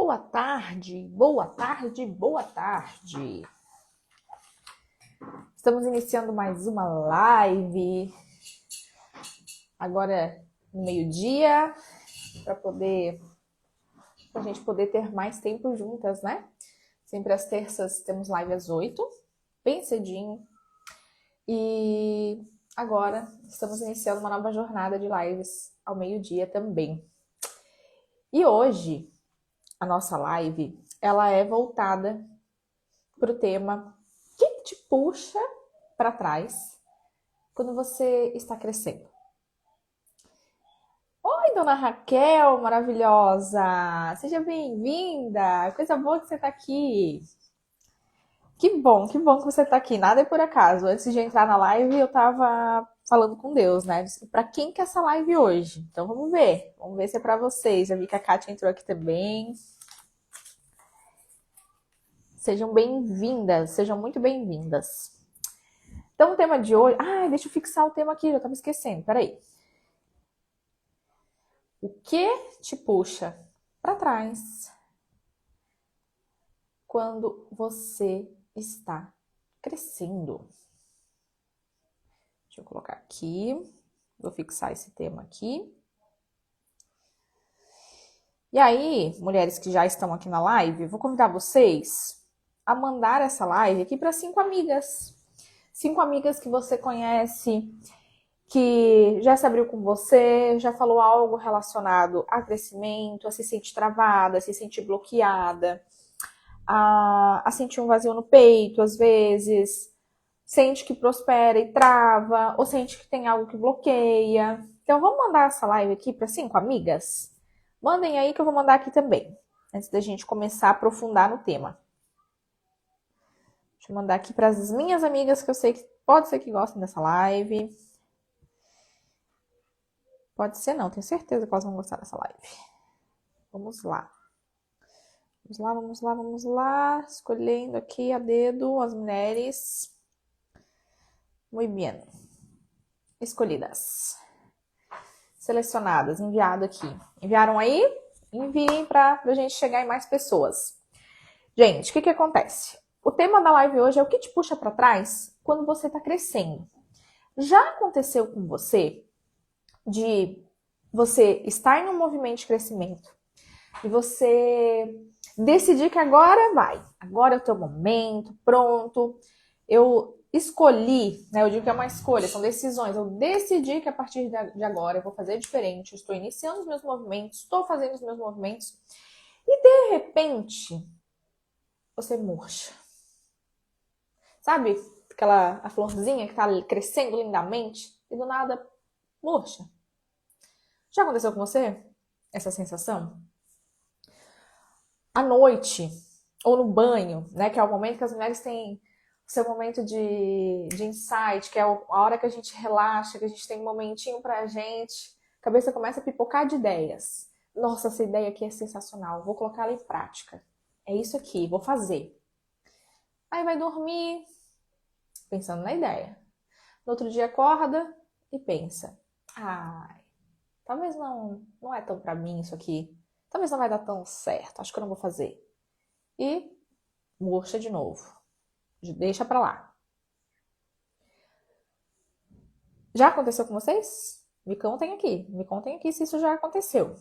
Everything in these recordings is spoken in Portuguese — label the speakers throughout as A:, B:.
A: Boa tarde, boa tarde, boa tarde. Estamos iniciando mais uma live. Agora no meio-dia, para a gente poder ter mais tempo juntas, né? Sempre às terças temos live às 8, bem cedinho. E agora estamos iniciando uma nova jornada de lives ao meio-dia também. E hoje a nossa live, ela é voltada para o tema que te puxa para trás quando você está crescendo. Oi, dona Raquel, maravilhosa! Seja bem-vinda! Coisa boa que você está aqui. Que bom que você está aqui. Nada é por acaso. Antes de entrar na live, eu estava falando com Deus, né? Para quem que é essa live hoje? Então vamos ver. Vamos ver se é para vocês. Já vi que a Kátia entrou aqui também. Sejam bem-vindas, sejam muito bem-vindas. Então, o tema de hoje... deixa eu fixar o tema aqui, já estava esquecendo, peraí. O que te puxa para trás quando você está crescendo? Deixa eu colocar aqui, vou fixar esse tema aqui. E aí, mulheres que já estão aqui na live, vou convidar vocês a mandar essa live aqui para 5 amigas. 5 amigas que você conhece, que já se abriu com você, já falou algo relacionado a crescimento, a se sentir travada, a se sentir bloqueada, a sentir um vazio no peito, às vezes, sente que prospera e trava, ou sente que tem algo que bloqueia. Então, vamos mandar essa live aqui para 5 amigas? Mandem aí que eu vou mandar aqui também, antes da gente começar a aprofundar no tema. Deixa eu mandar aqui para as minhas amigas, que eu sei que pode ser que gostem dessa live. Pode ser não, tenho certeza que elas vão gostar dessa live. Vamos lá. Vamos lá. Escolhendo aqui a dedo as mulheres. Muito bem. Escolhidas. Selecionadas, enviado aqui. Enviaram aí? Enviem para a gente chegar em mais pessoas. Gente, o que acontece? O tema da live hoje é o que te puxa para trás quando você está crescendo. Já aconteceu com você de você estar em um movimento de crescimento e você decidir que agora vai, agora é o teu momento, pronto, eu escolhi, né? Eu digo que é uma escolha, são decisões, eu decidi que a partir de agora eu vou fazer diferente, eu estou iniciando os meus movimentos, estou fazendo os meus movimentos e de repente você murcha. Sabe a florzinha que está crescendo lindamente e do nada murcha? Já aconteceu com você essa sensação? À noite, ou no banho, né? Que é o momento que as mulheres têm o seu momento de insight, que é a hora que a gente relaxa, que a gente tem um momentinho pra gente, a cabeça começa a pipocar de ideias. Nossa, essa ideia aqui é sensacional, vou colocar ela em prática. É isso aqui, vou fazer. Aí vai dormir, pensando na ideia. No outro dia acorda e pensa, talvez não é tão pra mim isso aqui. Talvez não vai dar tão certo, acho que eu não vou fazer. E murcha de novo. Deixa pra lá. Já aconteceu com vocês? Me contem aqui se isso já aconteceu.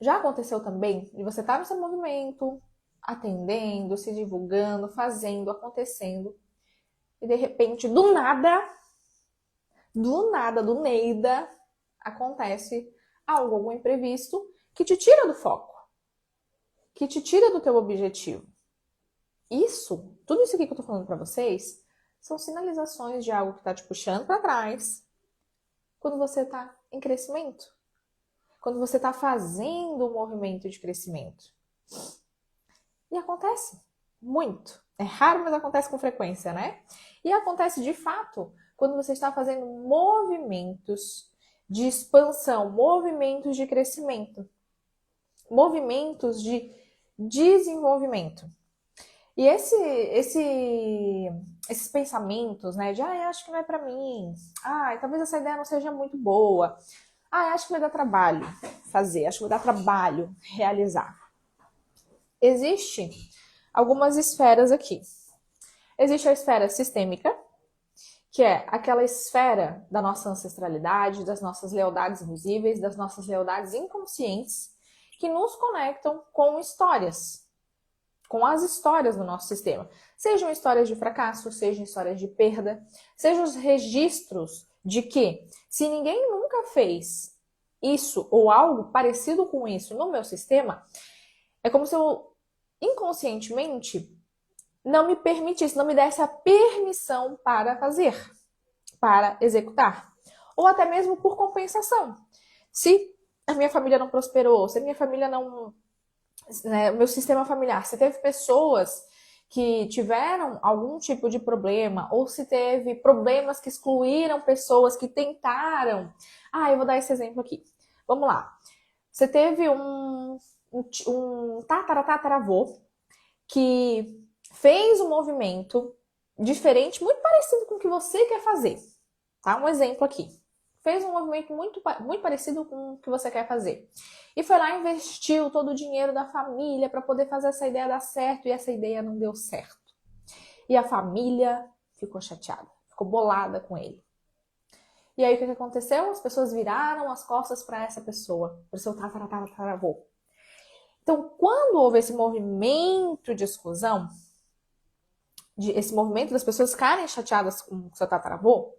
A: Já aconteceu também de você estar no seu movimento, atendendo, se divulgando, fazendo, acontecendo. E de repente, do nada, do Neida, acontece algum imprevisto que te tira do foco, que te tira do teu objetivo. Tudo isso aqui que eu tô falando pra vocês, são sinalizações de algo que tá te puxando pra trás quando você tá em crescimento, quando você tá fazendo um movimento de crescimento. E acontece muito. É raro, mas acontece com frequência, né? E acontece de fato quando você está fazendo movimentos de expansão, movimentos de crescimento, movimentos de desenvolvimento. E esses pensamentos, né, de acho que não é pra mim, talvez essa ideia não seja muito boa, acho que vai dar trabalho fazer, acho que vai dar trabalho realizar. Existem algumas esferas aqui. Existe a esfera sistêmica, que é aquela esfera da nossa ancestralidade, das nossas lealdades invisíveis, das nossas lealdades inconscientes, que nos conectam com histórias, com as histórias do nosso sistema. Sejam histórias de fracasso, sejam histórias de perda, sejam os registros de que, se ninguém nunca fez isso ou algo parecido com isso no meu sistema, é como se eu inconscientemente não me permitisse, não me desse a permissão para fazer, para executar. Ou até mesmo por compensação. Se a minha família não prosperou, se a minha família não... Né, meu sistema familiar, se teve pessoas que tiveram algum tipo de problema, ou se teve problemas que excluíram pessoas que tentaram... eu vou dar esse exemplo aqui. Vamos lá. Você teve um tataravô que fez um movimento diferente, muito parecido com o que você quer fazer. Tá? Um exemplo aqui. Fez um movimento muito parecido com o que você quer fazer. E foi lá e investiu todo o dinheiro da família para poder fazer essa ideia dar certo, e essa ideia não deu certo. E a família ficou chateada, ficou bolada com ele. E aí o que aconteceu? As pessoas viraram as costas para essa pessoa, para o seu tataravô. Então, quando houve esse movimento de exclusão, esse movimento das pessoas ficarem chateadas com o seu tataravô,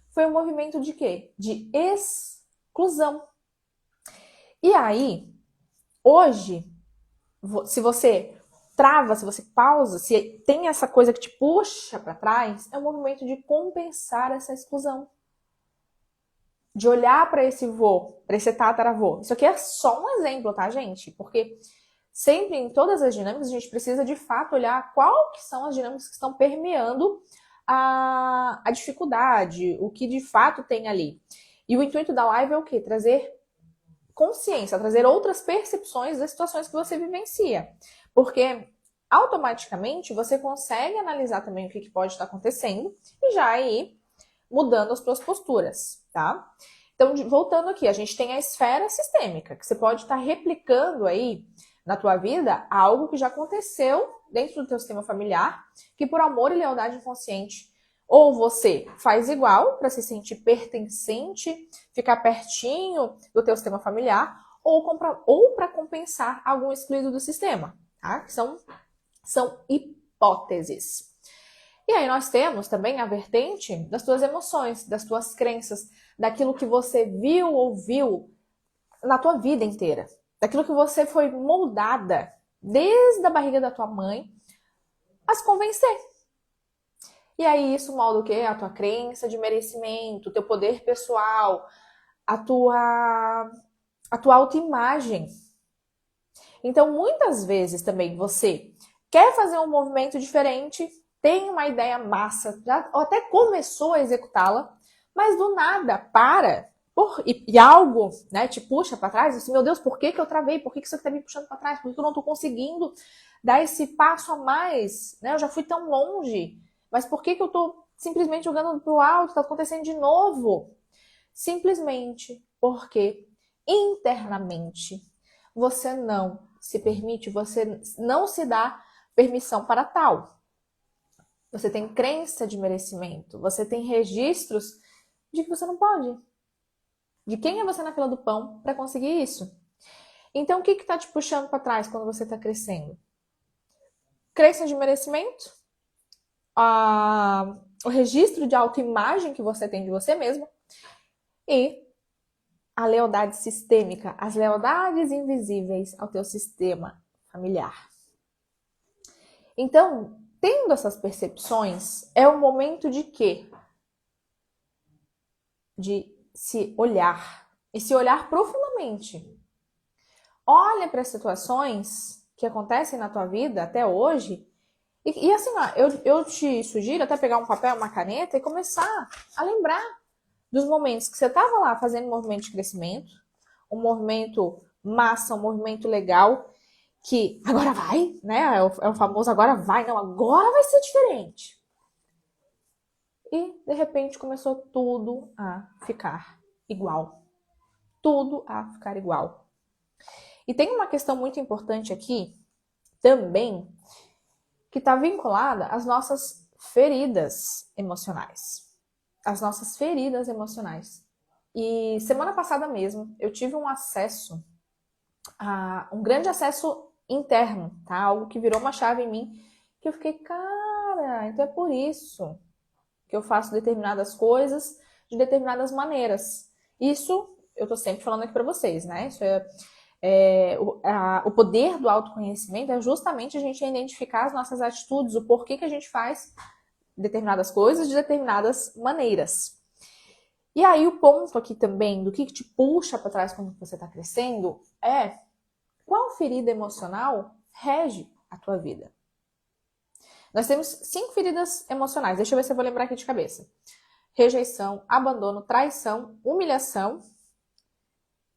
A: foi um movimento de quê? De exclusão. E aí, hoje, se você trava, se você pausa, se tem essa coisa que te puxa para trás, é um movimento de compensar essa exclusão. De olhar para esse vô, para esse tataravô. Isso aqui é só um exemplo, tá, gente? Porque sempre, em todas as dinâmicas, a gente precisa, de fato, olhar qual que são as dinâmicas que estão permeando a dificuldade, o que de fato tem ali. E o intuito da live é o quê? Trazer consciência, trazer outras percepções das situações que você vivencia. Porque automaticamente você consegue analisar também o que pode estar acontecendo e já ir mudando as suas posturas, tá? Então, voltando aqui, a gente tem a esfera sistêmica, que você pode estar replicando aí na tua vida algo que já aconteceu dentro do teu sistema familiar, que por amor e lealdade inconsciente, ou você faz igual para se sentir pertencente, ficar pertinho do teu sistema familiar, ou para compensar algum excluído do sistema, tá? Que são hipóteses. E aí nós temos também a vertente das tuas emoções, das tuas crenças, daquilo que você viu ou viu na tua vida inteira, daquilo que você foi moldada desde a barriga da tua mãe a se convencer. E aí isso molda o quê? A tua crença de merecimento, o teu poder pessoal, a tua autoimagem. Então, muitas vezes também você quer fazer um movimento diferente, tem uma ideia massa, já até começou a executá-la, mas do nada para e algo, né, te puxa para trás. Assim, meu Deus, por que eu travei? Por que isso está me puxando para trás? Por que eu não estou conseguindo dar esse passo a mais? Né? Eu já fui tão longe, mas por que eu estou simplesmente jogando para o alto? Está acontecendo de novo? Simplesmente porque internamente você não se permite, você não se dá permissão para tal. Você tem crença de merecimento, você tem registros de que você não pode. De quem é você na fila do pão para conseguir isso? Então, o que está te puxando para trás quando você está crescendo? Crença de merecimento, o registro de autoimagem que você tem de você mesmo e a lealdade sistêmica, as lealdades invisíveis ao teu sistema familiar. Então, tendo essas percepções, é o momento de quê? De se olhar. E se olhar profundamente. Olha para as situações que acontecem na tua vida até hoje. E assim, eu te sugiro até pegar um papel, uma caneta e começar a lembrar dos momentos que você estava lá fazendo um movimento de crescimento, um movimento massa, um movimento legal, que agora vai, né? É o famoso agora vai, não, agora vai ser diferente. E, de repente, começou tudo a ficar igual. Tudo a ficar igual. E tem uma questão muito importante aqui, também que está vinculada às nossas feridas emocionais. As nossas feridas emocionais. E semana passada mesmo, eu tive um acesso, um grande acesso interno, tá? Algo que virou uma chave em mim, que eu fiquei, cara, então é por isso que eu faço determinadas coisas de determinadas maneiras. Isso eu tô sempre falando aqui para vocês, né? Isso o poder do autoconhecimento é justamente a gente identificar as nossas atitudes, o porquê que a gente faz determinadas coisas de determinadas maneiras. E aí o ponto aqui também do que te puxa para trás quando você está crescendo é qual ferida emocional rege a tua vida. Nós temos 5 feridas emocionais. Deixa eu ver se eu vou lembrar aqui de cabeça. Rejeição, abandono, traição, humilhação.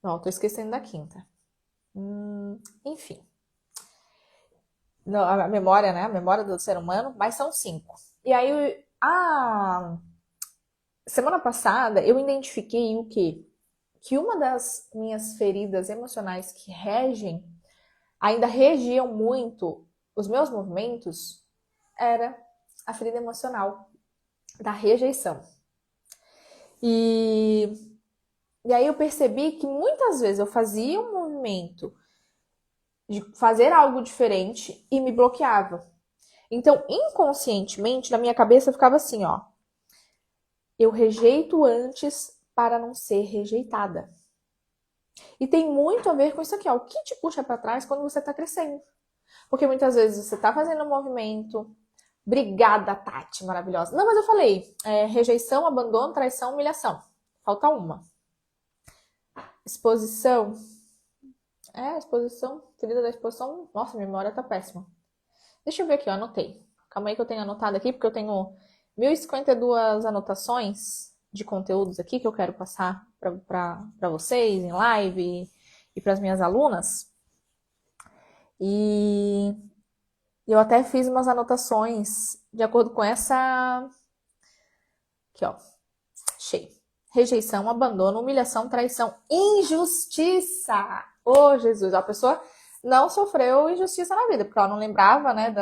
A: Não, tô esquecendo da quinta. Enfim. Não, a memória, né? A memória do ser humano, mas são 5. E aí, semana passada, eu identifiquei o quê? Que uma das minhas feridas emocionais que ainda regiam muito os meus movimentos, era a ferida emocional da rejeição. E aí eu percebi que muitas vezes eu fazia um movimento de fazer algo diferente e me bloqueava. Então, inconscientemente, na minha cabeça ficava assim, ó. Eu rejeito antes para não ser rejeitada. E tem muito a ver com isso aqui, ó. O que te puxa para trás quando você tá crescendo? Porque muitas vezes você tá fazendo um movimento. Obrigada, Tati, maravilhosa. Não, mas eu falei, rejeição, abandono, traição, humilhação. Falta uma. Exposição. Exposição. Ferida da exposição. Nossa, a memória tá péssima. Deixa eu ver aqui, eu anotei. Calma aí que eu tenho anotado aqui, porque eu tenho 1052 anotações de conteúdos aqui que eu quero passar para vocês em live e para as minhas alunas. E eu até fiz umas anotações de acordo com essa... Aqui, ó. Achei. Rejeição, abandono, humilhação, traição, injustiça. Ô, Jesus, a pessoa não sofreu injustiça na vida, porque ela não lembrava, né,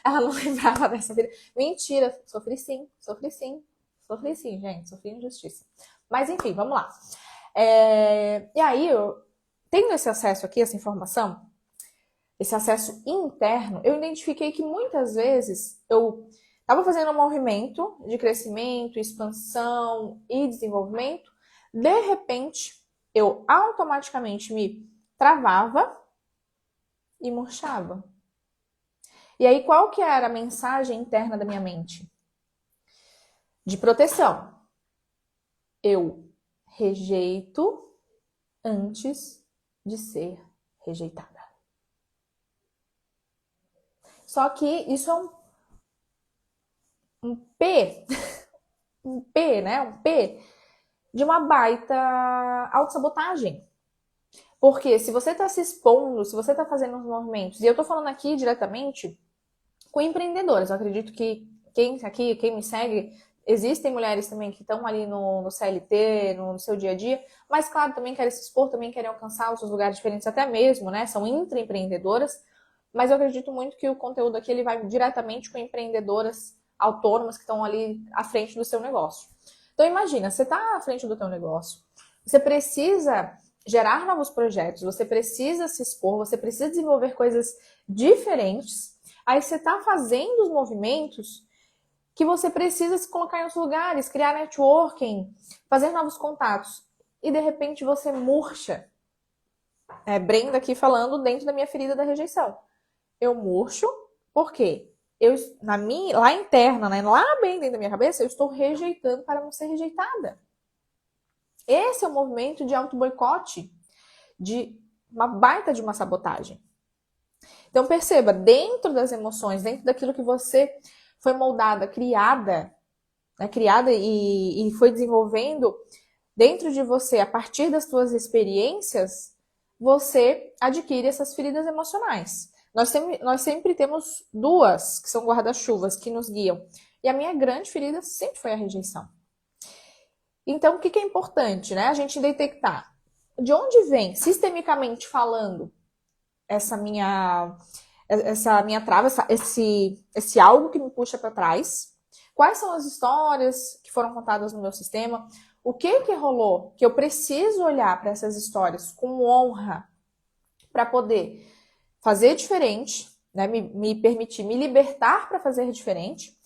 A: ela não lembrava dessa vida. Mentira, sofri sim, gente, sofri injustiça. Mas enfim, vamos lá. E aí, tendo esse acesso aqui, essa informação, esse acesso interno, eu identifiquei que muitas vezes eu estava fazendo um movimento de crescimento, expansão e desenvolvimento, de repente eu automaticamente me travava e murchava. E aí qual que era a mensagem interna da minha mente? De proteção. Eu rejeito antes de ser rejeitada. Só que isso é um P, né? Um P de uma baita autossabotagem. Porque se você está se expondo, se você está fazendo uns movimentos, e eu estou falando aqui diretamente com empreendedoras, eu acredito que quem me segue, existem mulheres também que estão ali no CLT, no seu dia a dia, mas claro, também querem se expor, também querem alcançar os seus lugares diferentes até mesmo, né? São intraempreendedoras. Mas eu acredito muito que o conteúdo aqui ele vai diretamente com empreendedoras autônomas que estão ali à frente do seu negócio. Então imagina, você está à frente do teu negócio, você precisa gerar novos projetos, você precisa se expor, você precisa desenvolver coisas diferentes, aí você está fazendo os movimentos que você precisa se colocar em outros lugares, criar networking, fazer novos contatos, e de repente você murcha. Brenda aqui falando dentro da minha ferida da rejeição. Eu murcho, por quê? Lá interna, né, lá bem dentro da minha cabeça, eu estou rejeitando para não ser rejeitada. Esse é o movimento de auto-boicote, de uma baita de uma sabotagem. Então perceba, dentro das emoções, dentro daquilo que você foi moldada, criada e foi desenvolvendo dentro de você, a partir das suas experiências, você adquire essas feridas emocionais. Nós sempre temos duas, que são guarda-chuvas, que nos guiam. E a minha grande ferida sempre foi a rejeição. Então, o que é importante, né? A gente detectar de onde vem, sistemicamente falando, essa minha trava, esse algo que me puxa para trás? Quais são as histórias que foram contadas no meu sistema? O que rolou que eu preciso olhar para essas histórias com honra para poder fazer diferente, né? Me permitir me libertar para fazer diferente,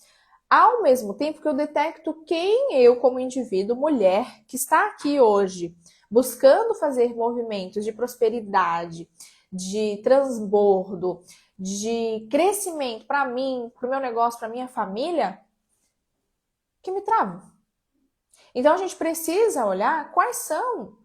A: ao mesmo tempo que eu detecto quem eu, como indivíduo, mulher, que está aqui hoje, buscando fazer movimentos de prosperidade, de transbordo, de crescimento para mim, para o meu negócio, para minha família, que me trava. Então a gente precisa olhar quais são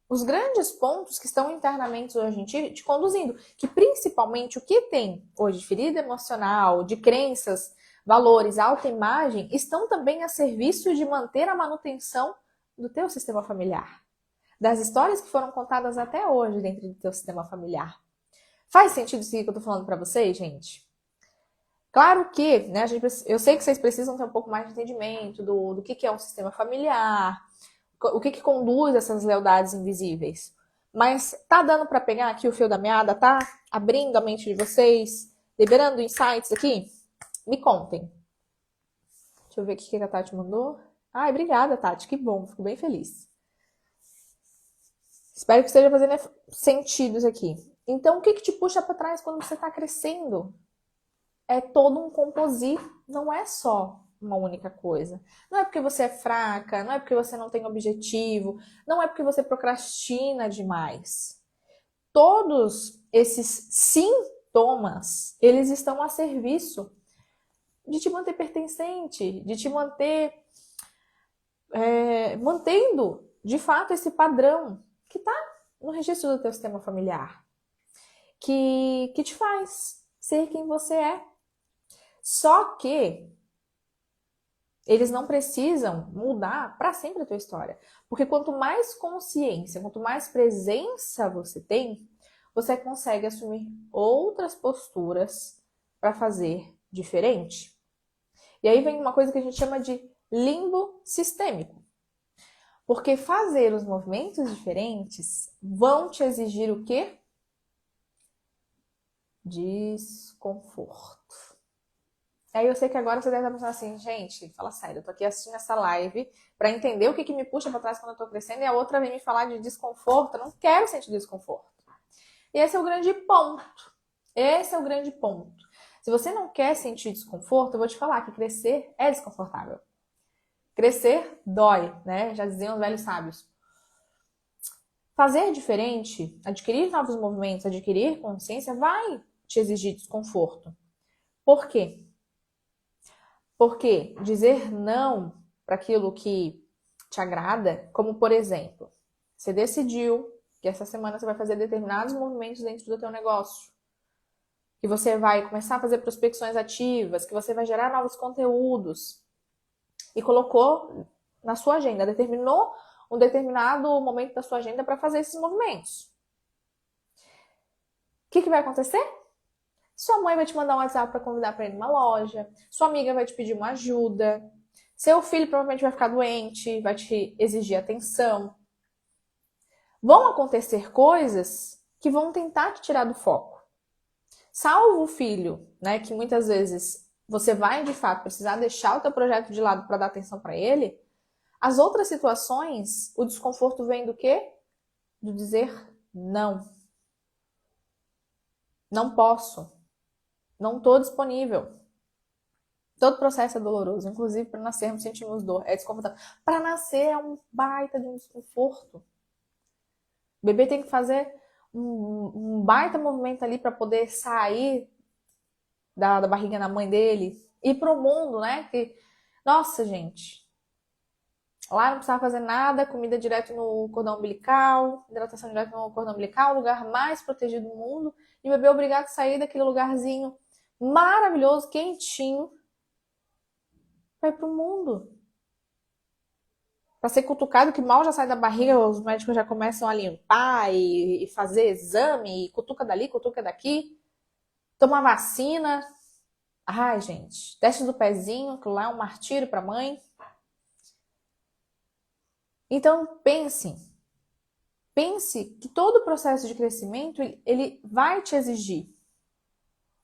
A: os grandes pontos que estão internamente hoje em ti te conduzindo, que principalmente o que tem hoje de ferida emocional, de crenças, valores, autoimagem, estão também a serviço de manter a manutenção do teu sistema familiar, das histórias que foram contadas até hoje dentro do teu sistema familiar. Faz sentido isso que eu tô falando para vocês, gente? Claro que, né, eu sei que vocês precisam ter um pouco mais de entendimento do que é um sistema familiar, o que conduz essas lealdades invisíveis. Mas tá dando para pegar aqui o fio da meada? Tá abrindo a mente de vocês? Liberando insights aqui? Me contem. Deixa eu ver o que a Tati mandou. Ai, obrigada, Tati. Que bom. Fico bem feliz. Espero que esteja fazendo sentido isso aqui. Então, o que te puxa para trás quando você está crescendo? É todo um composite, não é só uma única coisa. Não é porque você é fraca, não é porque você não tem objetivo, não é porque você procrastina demais. Todos esses sintomas, eles estão a serviço de te manter pertencente, de te manter mantendo, de fato, esse padrão que está no registro do teu sistema familiar, que te faz ser quem você é. Só que eles não precisam mudar para sempre a tua história. Porque quanto mais consciência, quanto mais presença você tem, você consegue assumir outras posturas para fazer diferente. E aí vem uma coisa que a gente chama de limbo sistêmico. Porque fazer os movimentos diferentes vão te exigir o quê? Desconforto. Aí eu sei que agora você deve estar pensando assim, gente, fala sério, eu tô aqui assistindo essa live para entender o que me puxa para trás quando eu tô crescendo e a outra vem me falar de desconforto. Eu não quero sentir desconforto. E esse é o grande ponto. Esse é o grande ponto. Se você não quer sentir desconforto, eu vou te falar que crescer é desconfortável. Crescer dói, né? Já diziam os velhos sábios. Fazer diferente, adquirir novos movimentos, adquirir consciência vai te exigir desconforto. Por quê? Porque dizer não para aquilo que te agrada, como por exemplo, você decidiu que essa semana você vai fazer determinados movimentos dentro do teu negócio, que você vai começar a fazer prospecções ativas, que você vai gerar novos conteúdos e colocou na sua agenda, determinou um determinado momento da sua agenda para fazer esses movimentos. O que vai acontecer? Sua mãe vai te mandar um WhatsApp para convidar para ir numa loja. Sua amiga vai te pedir uma ajuda. Seu filho provavelmente vai ficar doente, vai te exigir atenção. Vão acontecer coisas que vão tentar te tirar do foco. Salvo o filho, né, que muitas vezes você vai de fato precisar deixar o teu projeto de lado para dar atenção para ele. As outras situações, o desconforto vem do quê? Do dizer não. Não posso. Não estou disponível. Todo processo é doloroso, inclusive para nascermos sentimos dor, é desconfortável. Para nascer é um baita de um desconforto. O bebê tem que fazer um baita movimento ali para poder sair da barriga da mãe dele e ir pro mundo, né? Que, nossa, gente. Lá não precisava fazer nada, comida direto no cordão umbilical, hidratação direto no cordão umbilical, lugar mais protegido do mundo, e o bebê é obrigado a sair daquele lugarzinho maravilhoso, quentinho, para ir pro mundo. Para ser cutucado, que mal já sai da barriga, os médicos já começam a limpar e fazer exame, e cutuca dali, cutuca daqui, toma vacina. Ai, gente, teste do pezinho, aquilo lá é um martírio para a mãe. Então, pense que todo o processo de crescimento, ele vai te exigir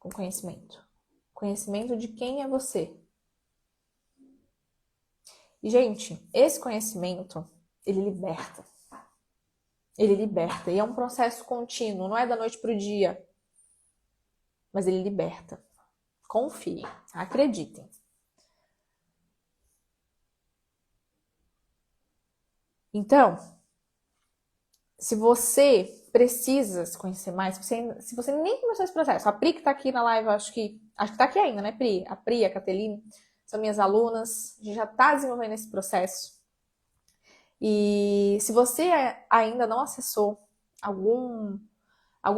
A: com conhecimento. Conhecimento de quem é você. E, gente, esse conhecimento, ele liberta. Ele liberta. E é um processo contínuo, não é da noite pro dia. Mas ele liberta. Confiem, acreditem. Então, se você precisa se conhecer mais, se você nem começou esse processo, a Pri que tá aqui na live, acho que tá aqui ainda, né, Pri? A Pri, a Cateline, são minhas alunas, a gente já tá desenvolvendo esse processo. E se você ainda não acessou algum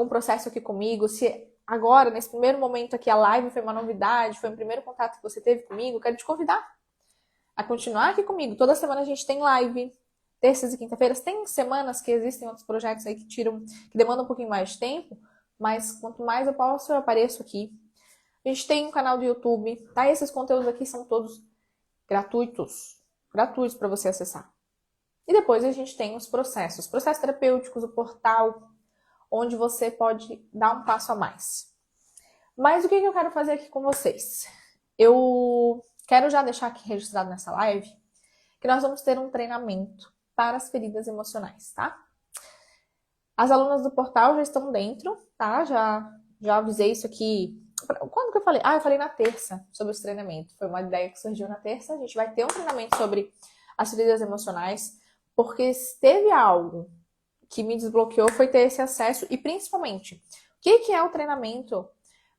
A: processo aqui comigo, se agora, nesse primeiro momento aqui, a live foi uma novidade, foi o primeiro contato que você teve comigo, eu quero te convidar a continuar aqui comigo. Toda semana a gente tem live, terças e quinta-feiras. Tem semanas que existem outros projetos aí que demandam um pouquinho mais de tempo, mas quanto mais eu posso, eu apareço aqui. A gente tem um canal do YouTube, tá? Esses conteúdos aqui são todos gratuitos para você acessar. E depois a gente tem os processos terapêuticos, o portal, onde você pode dar um passo a mais. Mas o que eu quero fazer aqui com vocês? Eu quero já deixar aqui registrado nessa live que nós vamos ter um treinamento para as feridas emocionais, tá? As alunas do portal já estão dentro, tá? Já avisei isso aqui. Quando que eu falei? Eu falei na terça sobre esse treinamento. Foi uma ideia que surgiu na terça. A gente vai ter um treinamento sobre as feridas emocionais, porque se teve algo que me desbloqueou foi ter esse acesso e principalmente, o que é o treinamento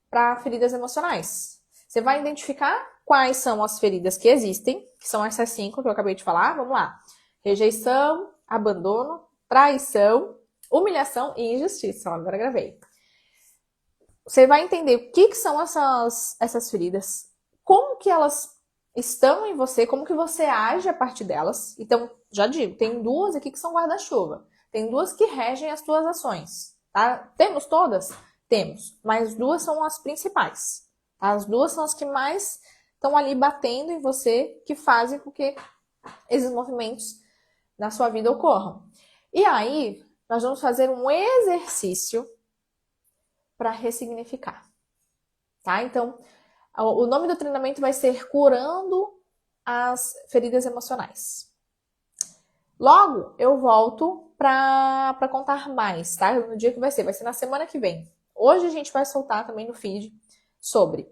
A: para feridas emocionais? Você vai identificar quais são as feridas que existem, que são essas 5 que eu acabei de falar. Vamos lá. Rejeição, abandono, traição, humilhação e injustiça. Agora gravei. Você vai entender o que são essas feridas, como que elas estão em você, como que você age a partir delas. Então, já digo, tem 2 aqui que são guarda-chuva. Tem 2 que regem as tuas ações. Tá? Temos todas? Temos. Mas 2 são as principais. Tá? As 2 são as que mais estão ali batendo em você, que fazem com que esses movimentos na sua vida ocorram. E aí, nós vamos fazer um exercício para ressignificar. Tá? Então, o nome do treinamento vai ser Curando as Feridas Emocionais. Logo, eu volto para contar mais, tá? No dia que vai ser na semana que vem. Hoje a gente vai soltar também no feed sobre.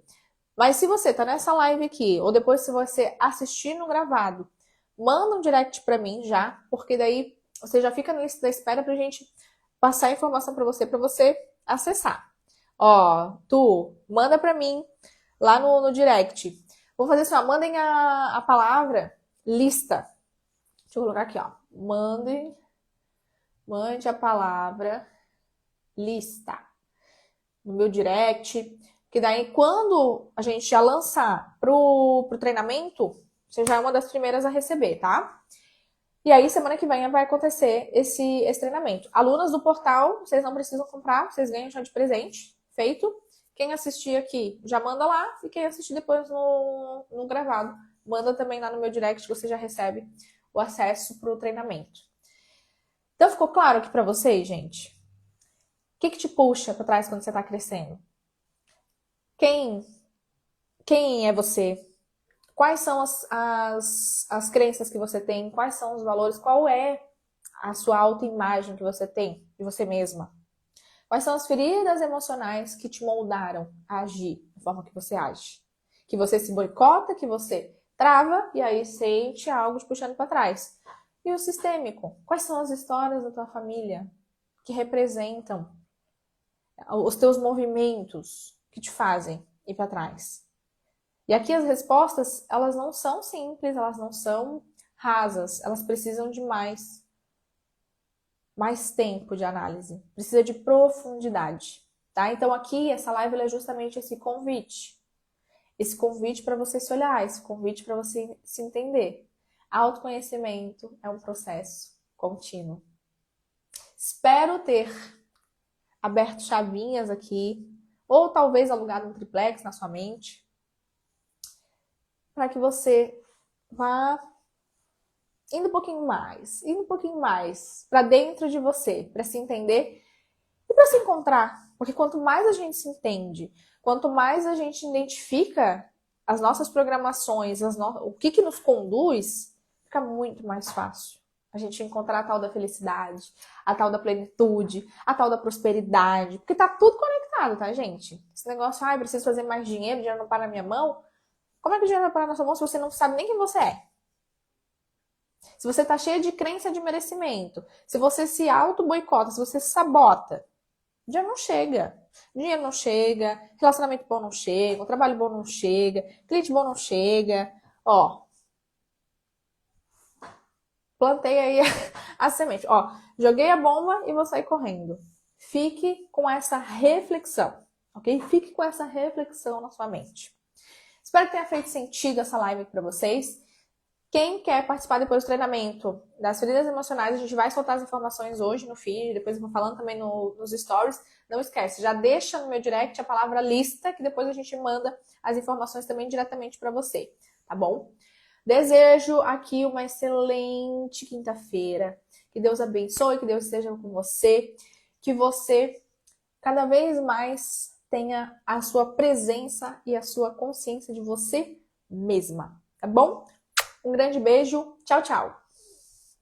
A: Mas se você tá nessa live aqui, ou depois se você assistir no gravado, manda um direct para mim já, porque daí você já fica na lista da espera pra gente passar a informação para você acessar. Ó, manda para mim lá no direct. Vou fazer assim, ó, mandem a palavra lista. Deixa eu colocar aqui, ó. Mande a palavra lista no meu direct. Que daí, quando a gente já lançar pro treinamento, você já é uma das primeiras a receber, tá? E aí, semana que vem vai acontecer esse treinamento. Alunas do portal, vocês não precisam comprar, vocês ganham já de presente, feito. Quem assistir aqui, já manda lá. E quem assistir depois no gravado, manda também lá no meu direct, que você já recebe o acesso pro treinamento. Então, ficou claro aqui pra vocês, gente? O que te puxa pra trás quando você tá crescendo? Quem é você? Quais são as crenças que você tem? Quais são os valores? Qual é a sua autoimagem que você tem de você mesma? Quais são as feridas emocionais que te moldaram a agir da forma que você age? Que você se boicota, que você trava e aí sente algo te puxando para trás. E o sistêmico? Quais são as histórias da tua família que representam os teus movimentos que te fazem ir para trás? E aqui as respostas, elas não são simples, elas não são rasas, elas precisam de mais tempo de análise, precisa de profundidade, tá? Então aqui, essa live é justamente esse convite para você se olhar, esse convite para você se entender. Autoconhecimento é um processo contínuo. Espero ter aberto chavinhas aqui, ou talvez alugado um triplex na sua mente, para que você vá indo um pouquinho mais para dentro de você, para se entender E para se encontrar, porque quanto mais a gente se entende, quanto mais a gente identifica as nossas programações, o que nos conduz, fica muito mais fácil a gente encontrar a tal da felicidade, a tal da plenitude, a tal da prosperidade, porque tá tudo conectado, tá, gente? Esse negócio, preciso fazer mais dinheiro, o dinheiro não para na minha mão. Como é que o dinheiro vai parar na sua mão se você não sabe nem quem você é? Se você tá cheio de crença de merecimento, se você se auto-boicota, se você se sabota, o dinheiro não chega. O dinheiro não chega, relacionamento bom não chega, um trabalho bom não chega, cliente bom não chega. Ó, plantei aí a semente. Ó, joguei a bomba e vou sair correndo. Fique com essa reflexão, ok? Fique com essa reflexão na sua mente. Espero que tenha feito sentido essa live aqui para vocês. Quem quer participar depois do treinamento das feridas emocionais, a gente vai soltar as informações hoje no feed, depois eu vou falando também nos stories. Não esquece, já deixa no meu direct a palavra lista, que depois a gente manda as informações também diretamente para você, tá bom? Desejo aqui uma excelente quinta-feira. Que Deus abençoe, que Deus esteja com você, que você cada vez mais tenha a sua presença e a sua consciência de você mesma, tá bom? Um grande beijo, tchau, tchau!